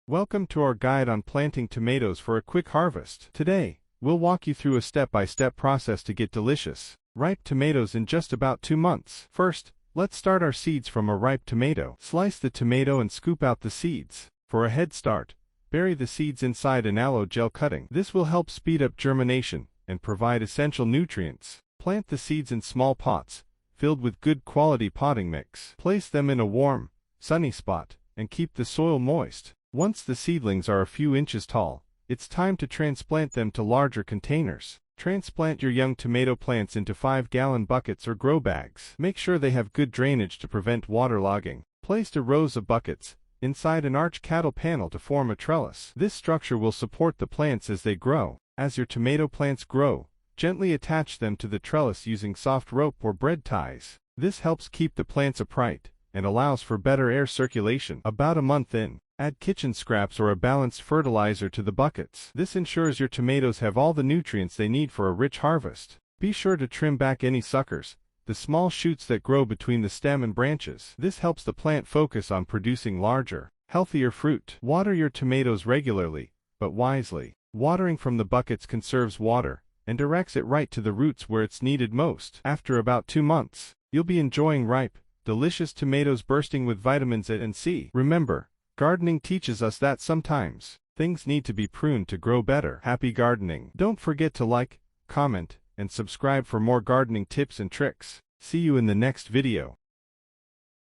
Welcome to our guide on planting tomatoes for a quick harvest. Today, we'll walk you through a step-by-step process to get delicious, ripe tomatoes in just about 2 months. First, let's start our seeds from a ripe tomato. Slice the tomato and scoop out the seeds. For a head start, bury the seeds inside an aloe gel cutting. This will help speed up germination and provide essential nutrients. Plant the seeds in small pots, filled with good quality potting mix. Place them in a warm, sunny spot, and keep the soil moist. Once the seedlings are a few inches tall, it's time to transplant them to larger containers. Transplant your young tomato plants into 5-gallon buckets or grow bags. Make sure they have good drainage to prevent waterlogging. Place the rows of buckets inside an arch cattle panel to form a trellis. This structure will support the plants as they grow. As your tomato plants grow, gently attach them to the trellis using soft rope or bread ties. This helps keep the plants upright and allows for better air circulation. About a month in, add kitchen scraps or a balanced fertilizer to the buckets. This ensures your tomatoes have all the nutrients they need for a rich harvest. Be sure to trim back any suckers, the small shoots that grow between the stem and branches. This helps the plant focus on producing larger, healthier fruit. Water your tomatoes regularly, but wisely. Watering from the buckets conserves water and directs it right to the roots where it's needed most. After about 2 months, you'll be enjoying ripe, delicious tomatoes bursting with vitamins A and C. Remember, gardening teaches us that sometimes things need to be pruned to grow better. Happy gardening! Don't forget to like, comment, and subscribe for more gardening tips and tricks. See you in the next video.